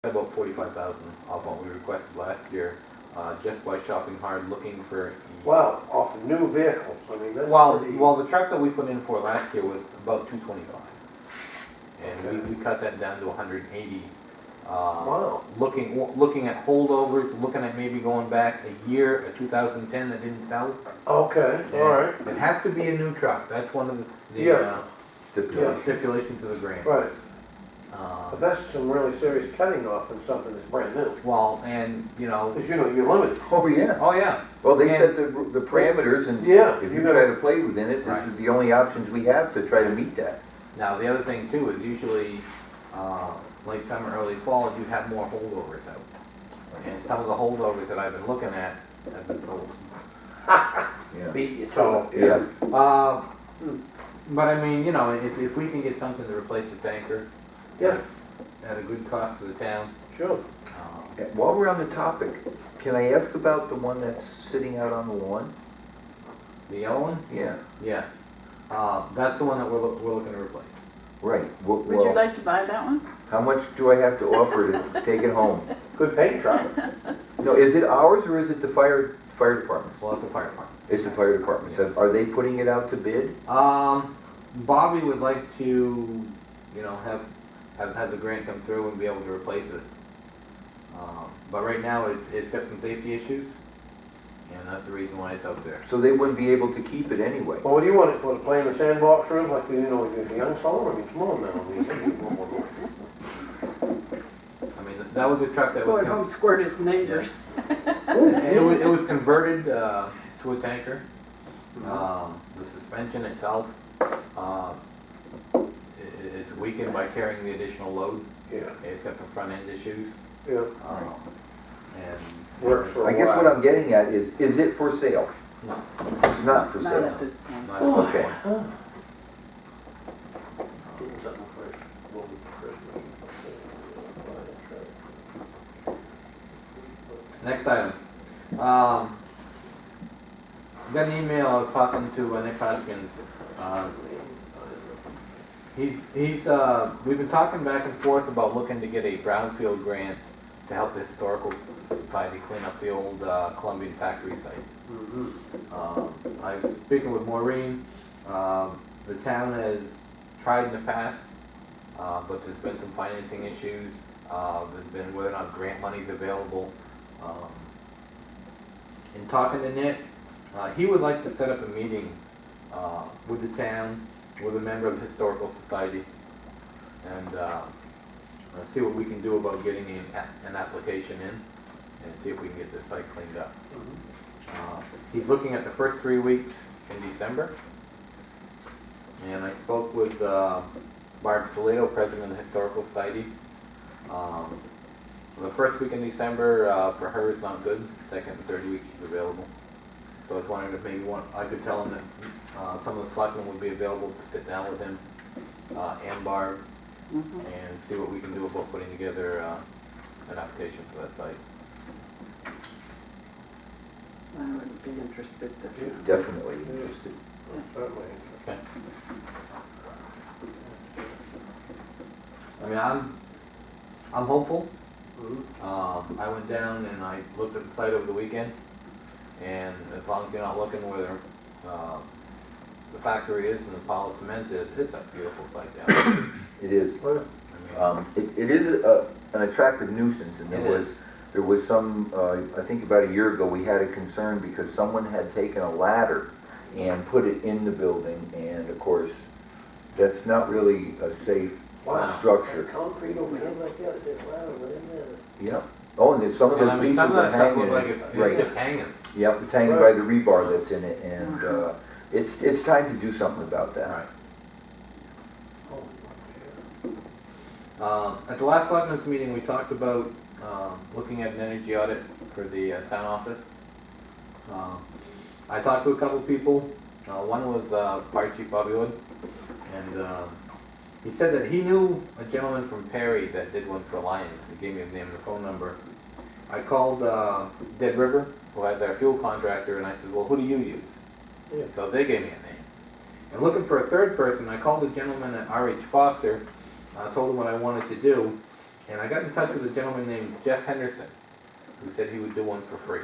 about 45,000 off what we requested last year, just by shopping hard, looking for. Wow, off new vehicles, I mean, that's pretty... Well, the truck that we put in for last year was about 225, and Okay. we cut that down to 180. Wow. Looking at holdovers, looking at maybe going back a year, a 2010 that didn't sell. Okay, all right, It has to be a new truck. That's one of the Yeah. stipulations to the grant. right. But that's some really serious cutting off in something that's brand new. Well, and Because, you know, you're limited. Oh, yeah. oh yeah. Well, they And- set the parameters, and Yeah, if you you gotta- try to play within it, this Right. is the only options we have to try to meet that. Now, the other thing too is usually, late summer, early fall, you have more holdovers out. And some of the holdovers that I've been looking at have been sold. Yeah. So, Yeah. but I mean, if we can get something to replace the tanker Yeah, at a good cost to the town, sure. While we're on the topic, can I ask about the one that's sitting out on the lawn? the yellow one, Yeah. yes. That's the one that we're looking to replace. Right. Would you Well, like to buy that one? how much do I have to offer to take it home? Good paint truck. No, is it ours or is it the fire department? Well, it's a fire department. It's the fire department. Yes. Are they putting it out to bid? Bobby would like to, have the grant come through and be able to replace it. But right now, it's got some safety issues, and that's the reason why it's out there. So they wouldn't be able to keep it anyway. Well, what do you want it for, to play in the sandbox room like, you know, the young fellow? I mean, come on now. I mean, I mean, that was a truck that was, Going home squirt his neighbors. it was converted to a tanker. The suspension itself, it's weakened by carrying the additional load. yeah, It's got some front end issues. yeah. And Works for I guess what I'm getting at is it for sale? No. It's not for Not sale. at this point. Not Okay. Something for Next item. Got an email, I was talking to Nick Hodgkins. We've been talking back and forth about looking to get a brownfield grant to help the Historical Society clean up the old Columbian factory site. I was speaking with Maureen. The town has tried in the past, but there's been some financing issues. There's been whether or not grant money's available. In talking to Nick, he would like to set up a meeting with the town, with a member of the Historical Society, and see what we can do about getting an application in, and see if we can get this site cleaned up. He's looking at the first 3 weeks in December, and I spoke with Barb Salado, president of the Historical Society. The first week in December for her is not good. Second and third week she's available. So I was wondering if maybe I could tell him that some of the selectmen would be available to sit down with him and Barb and see what we can do about putting together an application for that site. I would be interested to. Definitely interested. Certainly. Okay. I mean, I'm hopeful. I went down and I looked at the site over the weekend, and as long as you're not looking where the factory is and the pile of cement is, it's a beautiful site down there. It is. I mean, It is an attractive nuisance, and there was some, I think about a year ago, we had a concern because someone had taken a ladder and put it in the building, and of course, that's not really a safe structure. Concrete overhead like that, it's loud, but in there. Yeah. Oh, and then some of and those I mean, pieces some of are that stuff hanging. looks like it's Right. just hanging. Yep, it's hanging by the rebar that's in it, and it's time to do something about that. Right. Oh, At the last selectmen's meeting, we talked about looking at an energy audit for the town office. I talked to a couple people. One was Fire Chief Bobby Wood, and he said that he knew a gentleman from Perry that did one for Alliance. He gave me his name and the phone number. I called Dead River, who has our fuel contractor, and I said, well, who do you use? Yeah. So they gave me a name. And looking for a third person, I called a gentleman at R.H. Foster, told him what I wanted to do, And I got in touch with a gentleman named Jeff Henderson, who said he would do one for free.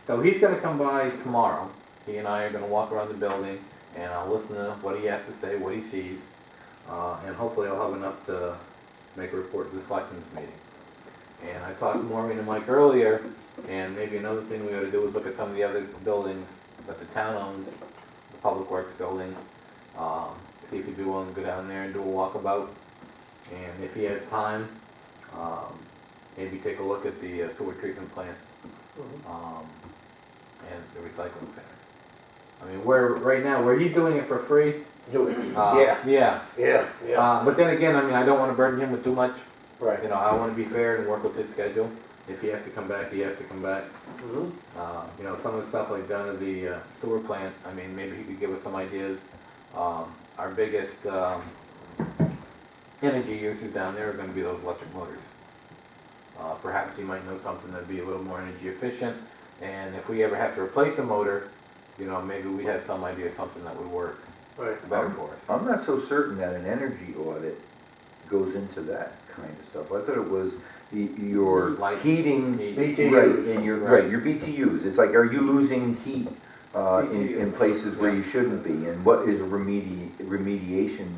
So he's gonna come by tomorrow. He and I are gonna walk around the building, and I'll listen to what he has to say, what he sees, and hopefully I'll have enough to make a report to the Selectmen's meeting. And I talked to Maureen and Mike earlier, and maybe another thing we ought to do is look at some of the other buildings that the town owns, the Public Works building, see if he'd be willing to go down there and do a walkabout. And if he has time, maybe take a look at the sewer treatment plant, and the recycling center. I mean, right now, where he's doing it for free. Do it. Yeah. Yeah. But then again, I mean, I don't wanna burden him with too much. Right. You know, I wanna be fair and work with his schedule. If he has to come back, he has to come back. Mhm. You know, some of the stuff like down at the sewer plant, I mean, maybe he could give us some ideas. Our biggest energy users down there are gonna be those electric motors. Perhaps he might know something that'd be a little more energy efficient, and if we ever have to replace a motor, you know, maybe we have some idea of something that would work Right. better for us. I'm not so certain that an energy audit goes into that kind of stuff. I thought it was your Lights, heating, heat. BTUs. right, and your, Right. right, your BTUs. It's like, are you losing heat in places where you shouldn't be? And what is a remediation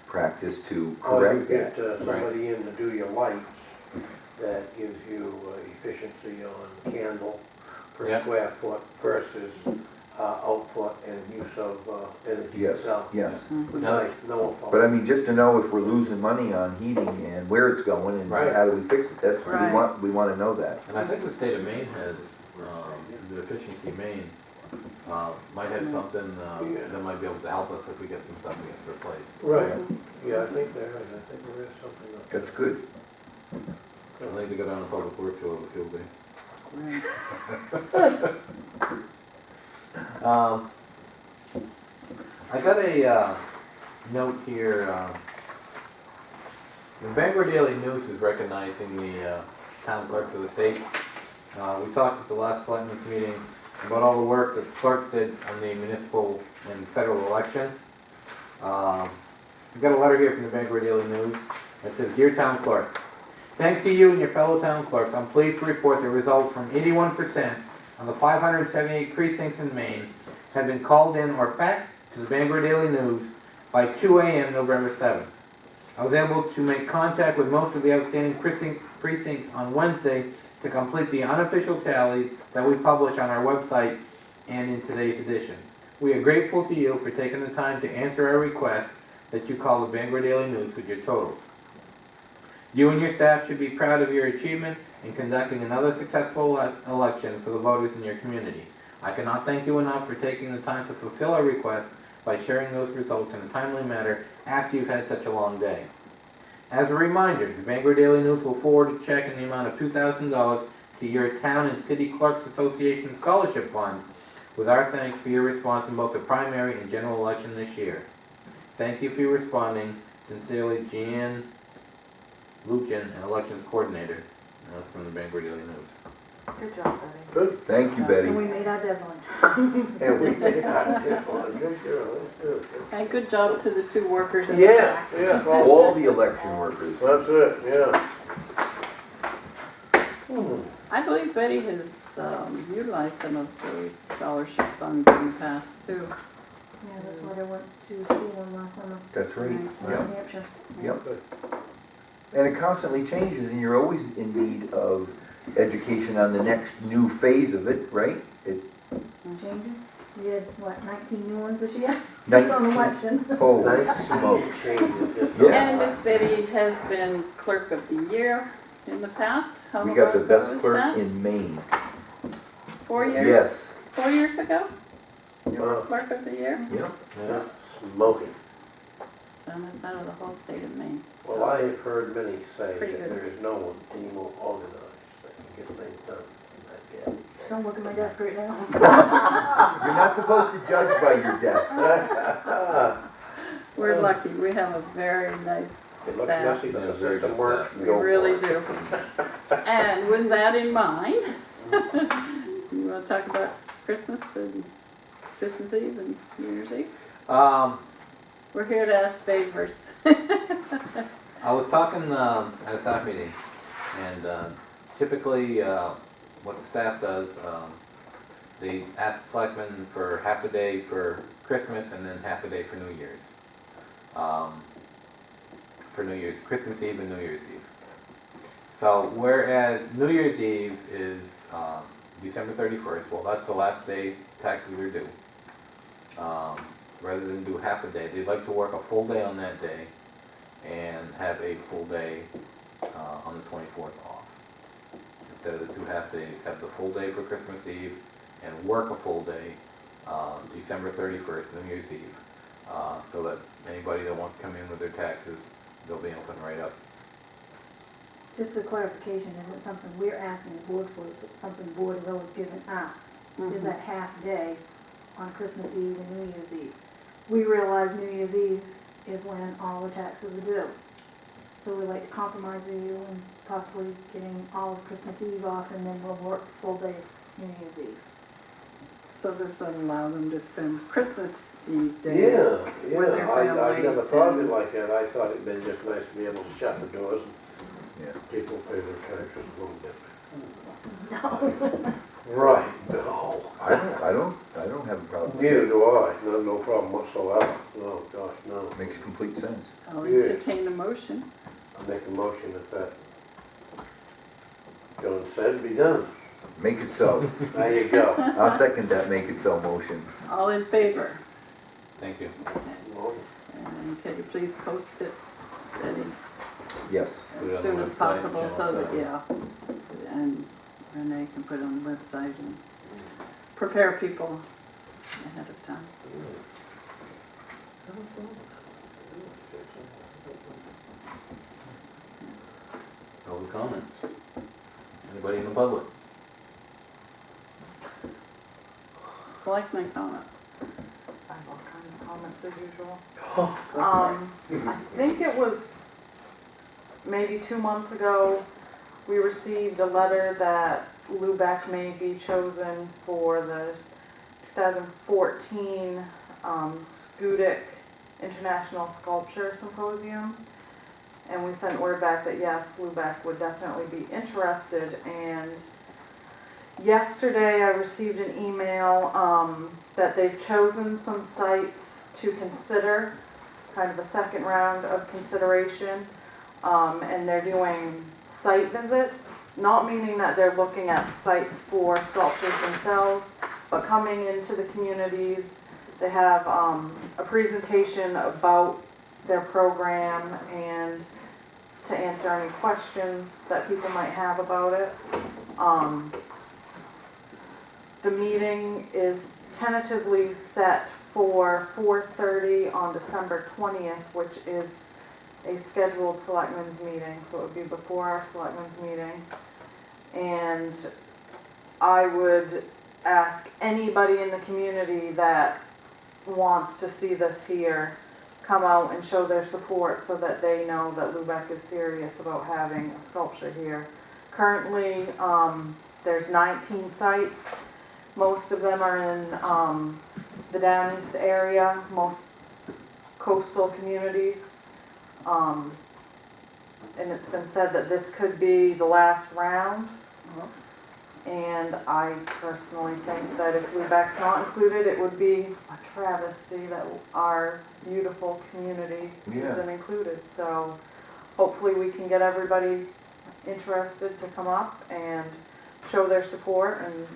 practice to Or you correct get that? somebody in to do your lights, that gives you efficiency on candle per Yeah. square foot versus output and use of energy Yes, itself. yes. Which No, I know about. But I mean, just to know if we're losing money on heating and where it's going and Right. how do we fix it, that's, Right. we wanna know that. And I think the state of Maine has, the efficiency Maine, might have something, that might be able to help us if we get some stuff we have to replace. Right, yeah, I think there is, I think there is something. up there. That's good. I'd like to go down to Public Works to have a field day. Right. I got a note here. The Bangor Daily News is recognizing the town clerks of the state. We talked at the last selectmen's meeting about all the work that the clerks did on the municipal and federal election. We've got a letter here from the Bangor Daily News. It says, "Dear Town Clerk, thanks to you and your fellow town clerks, I'm pleased to report the results from 81% on the 578 precincts in Maine have been called in or faxed to the Bangor Daily News by 2 a.m. November 7th. I was able to make contact with most of the outstanding precincts on Wednesday to complete the unofficial tally that we publish on our website and in today's edition. We are grateful to you for taking the time to answer our request that you call the Bangor Daily News with your totals. You and your staff should be proud of your achievement in conducting another successful election for the voters in your community. I cannot thank you enough for taking the time to fulfill our request by sharing those results in a timely manner after you've had such a long day. As a reminder, the Bangor Daily News will forward a check in the amount of $2,000 to your Town and City Clerks Association Scholarship Fund, with our thanks for your response in both the primary and general election this year. Thank you for your responding. Sincerely, Jan Luchin, an elections coordinator." And that's from the Bangor Daily News. Good job, Betty. Good. Thank you, Betty. And we made our deadline. And we did good girl, let's do it. And good job to the two workers in the Yes, back. yes, All the election workers. that's it, yeah. I believe Betty has utilized some of those scholarship funds in the past too. Yeah, that's what I went to school in last summer. That's right. in Yep. New Hampshire. Yep. And it constantly changes, and you're always in need of education on the next new phase of it, right? Changing. We had, what, 19 new ones this year? Just 19. on election. Oh, Nice smoke. changes, just. Yeah. And Miss Betty has been clerk of the year in the past. How We long got the ago best was clerk that? in Maine. 4 years? Yes. 4 years ago? You were Wow. clerk of the year? Yep. Yeah. Smoking. And that's out of the whole state of Maine. Well, I have heard many say Pretty that good. there is no one any more organized that can get things done than that Don't look at my desk right now. You're not supposed to judge by your desk. gal. We're lucky. We have a very nice It looks staff. messy, but Yeah, the very system good works. staff. We Go for really it. do. And with that in mind, you want to talk about Christmas and Christmas Eve and New Year's Eve? We're here to ask favors. I was talking at a staff meeting, and typically what the staff does, they ask the selectmen for half a day for Christmas and then half a day for New Year's. For New Year's, Christmas Eve and New Year's Eve. So whereas New Year's Eve is December 31st, well, that's the last day taxes are due. Rather than do half a day, they'd like to work a full day on that day and have a full day on the 24th off. Instead of the 2 half days, have the full day for Christmas Eve and work a full day December 31st, New Year's Eve, so that anybody that wants to come in with their taxes, they'll be open right up. Just for clarification, isn't something we're asking the board for, is something the board has always given us, is that half day on Christmas Eve and New Year's Eve. We realize New Year's Eve is when all the taxes are due. So we like to compromise with you and possibly getting all of Christmas Eve off, and then we'll work full day New Year's Eve. So this would allow them to spend Christmas Eve day. Yeah, with their I family never thought of it and- like that. I thought it'd been just nice to be able to shut the doors Yeah. and people pay their taxes a little bit. No. Right, no. I don't have a problem with Neither it. do I, no problem whatsoever. No, gosh, no. Makes complete sense. I'll Yeah. entertain a motion. I make a motion that John said be done. Make it so. There you go. I'll second that make it so motion. All in favor? Thank you. And can you please post it, Betty, Yes. Put it as on soon the as website, possible, so that, channel yeah. And Renee can put it on the website and prepare people ahead of time. Public comments? Anybody in the public? Selectmen comment. I have all kinds of comments as usual. Go for I think it was maybe 2 months ago, we received a letter that Lubec may be chosen for the 2014 Scudic International Sculpture Symposium. And we sent word back that yes, Lubec would definitely be interested. And yesterday I received an email that they've chosen some sites to consider, kind of a second round of consideration. And they're doing site visits, not meaning that they're looking at sites for sculptures themselves, but coming into the communities. They have a presentation about their program and to answer any questions that people might have about it. The meeting is tentatively set for 4:30 on December 20th, which is a scheduled selectmen's meeting, so it would be before our selectmen's meeting. And I would ask anybody in the community that wants to see this here, come out and show their support so that they know that Lubec is serious about having a sculpture here. Currently, there's 19 sites. Most of them are in the Down East area, most coastal communities. And it's been said that this could be the last round. And I personally think that if Lubec's not included, it would be a travesty that our beautiful community isn't included. So hopefully we can get everybody interested to come up and show their support and